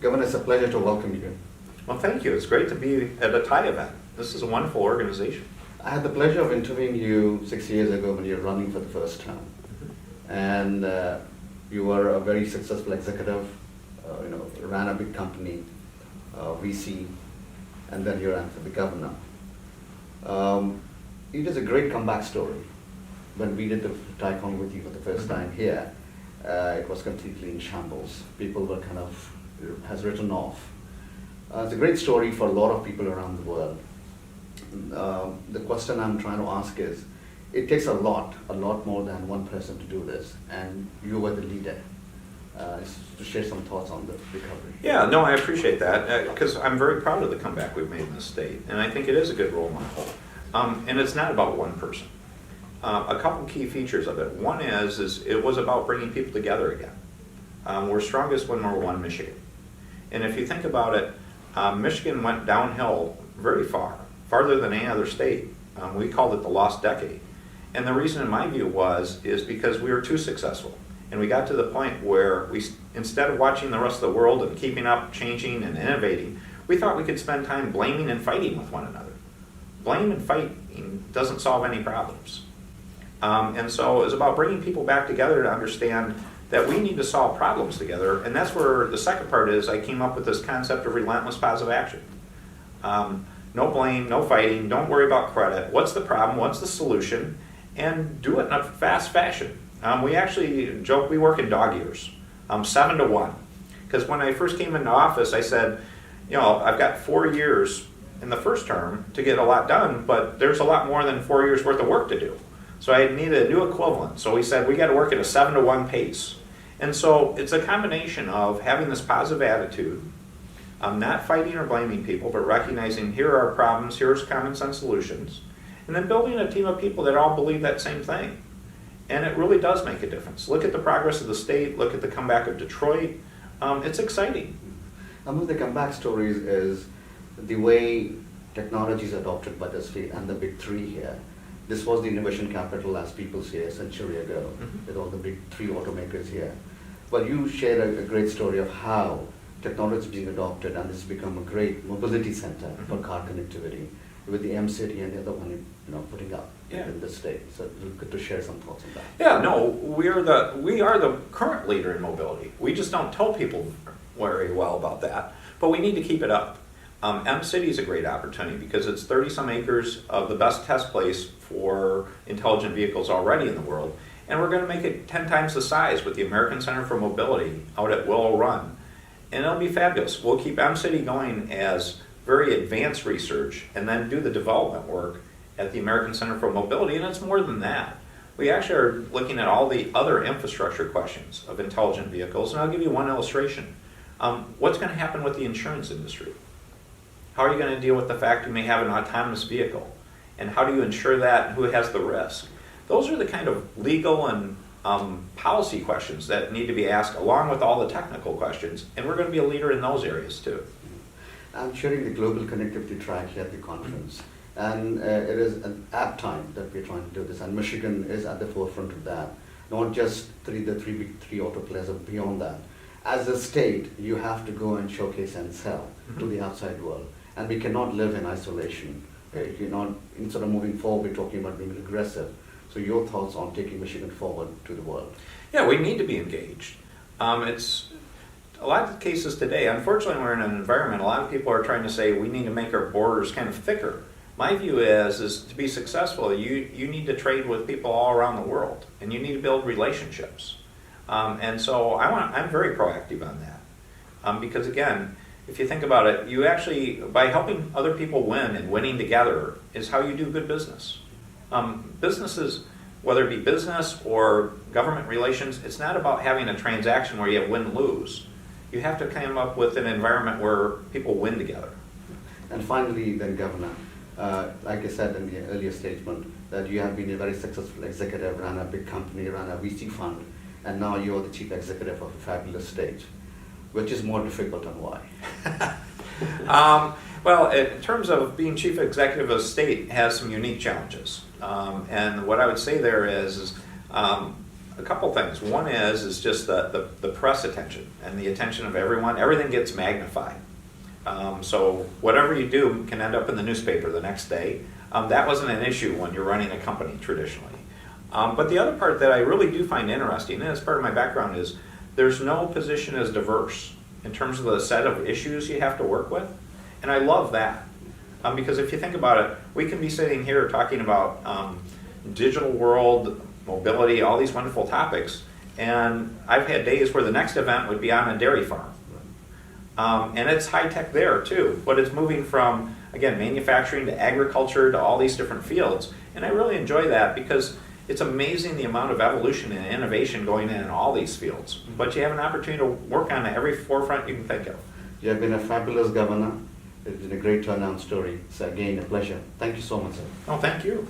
Governor, it's a pleasure to welcome you. Well, thank you. It's great to be at a TIE event. This is a wonderful organization. I had the pleasure of interviewing you 6 years ago when you were running for the first time. And you were a very successful executive, ran a big company, VC, and then you ran for the governor. It is a great comeback story. When we did the TiEcon with you for the first time here, it was completely in shambles. People were has written off. It's a great story for a lot of people around the world. The question I'm trying to ask is, it takes a lot more than one person to do this, and you were the leader. To share some thoughts on the recovery. Yeah, no, I appreciate that, because I'm very proud of the comeback we've made in this state, and I think it is a good role model. And it's not about one person. A couple key features of it. One is it was about bringing people together again. We're strongest when we're one Michigan. And if you think about it, Michigan went downhill very far, farther than any other state. We called it the lost decade. And the reason, in my view, is because we were too successful. And we got to the point where instead of watching the rest of the world and keeping up, changing, and innovating, we thought we could spend time blaming and fighting with one another. Blame and fighting doesn't solve any problems. And so it was about bringing people back together to understand that we need to solve problems together. And that's where the second part is. I came up with this concept of relentless positive action. No blame, no fighting, don't worry about credit. What's the problem? What's the solution? And do it in a fast fashion. We actually joke we work in dog years, 7 to 1. Because when I first came into office, I said, I've got 4 years in the first term to get a lot done, but there's a lot more than 4 years worth of work to do. So I needed a new equivalent. So we said we got to work at a 7 to 1 pace. And so it's a combination of having this positive attitude, not fighting or blaming people, but recognizing here are our problems, here's common sense solutions, and then building a team of people that all believe that same thing. And it really does make a difference. Look at the progress of the state, look at the comeback of Detroit. It's exciting. Among the comeback stories is the way technology is adopted by the state and the big three here. This was the innovation capital, as people say, a century ago, with all the big three automakers here. Well, you shared a great story of how technology is being adopted, and this has become a great mobility center for car connectivity, with the M-City and the other one, putting up in the state. So it's good to share some thoughts on that. Yeah, no, we are the current leader in mobility. We just don't tell people very well about that, but we need to keep it up. M-City is a great opportunity because it's 30-some acres of the best test place for intelligent vehicles already in the world, and we're going to make it 10 times the size with the American Center for Mobility out at Willow Run, and it'll be fabulous. We'll keep M-City going as very advanced research and then do the development work at the American Center for Mobility, and it's more than that. We actually are looking at all the other infrastructure questions of intelligent vehicles, and I'll give you one illustration. What's going to happen with the insurance industry? How are you going to deal with the fact you may have an autonomous vehicle? And how do you ensure that, and who has the risk? Those are the kind of legal and policy questions that need to be asked along with all the technical questions, and we're going to be a leader in those areas too. I'm chairing the Global Connectivity track here at the conference, and it is an apt time that we're trying to do this, and Michigan is at the forefront of that. Not just the big three auto players, but beyond that. As a state, you have to go and showcase and sell to the outside world, and we cannot live in isolation. Instead of moving forward, we're talking about being aggressive. So your thoughts on taking Michigan forward to the world? Yeah, we need to be engaged. It's a lot of cases today, unfortunately, we're in an environment, a lot of people are trying to say we need to make our borders kind of thicker. My view is to be successful, you need to trade with people all around the world, and you need to build relationships. And so I'm very proactive on that. Because again, if you think about it, you actually, by helping other people win and winning together is how you do good business. Businesses, whether it be business or government relations, it's not about having a transaction where you have win-lose. You have to come up with an environment where people win together. And finally, then, Governor, like I said in the earlier statement, that you have been a very successful executive, ran a big company, ran a VC fund, and now you're the chief executive of a fabulous state. Which is more difficult and why? Well, in terms of being chief executive of a state has some unique challenges. And what I would say there is A couple things. One is just the press attention and the attention of everyone. Everything gets magnified. So whatever you do can end up in the newspaper the next day. That wasn't an issue when you're running a company traditionally. But the other part that I really do find interesting, and as part of my background, is there's no position as diverse in terms of the set of issues you have to work with. And I love that. Because if you think about it, we can be sitting here talking about digital world, mobility, all these wonderful topics, and I've had days where the next event would be on a dairy farm. And it's high tech there too, but it's moving from, again, manufacturing to agriculture to all these different fields. And I really enjoy that because it's amazing the amount of evolution and innovation going in all these fields. But you have an opportunity to work on every forefront you can think of. You have been a fabulous governor. It's been a great turnaround story. It's again a pleasure. Thank you so much, sir. Oh, thank you.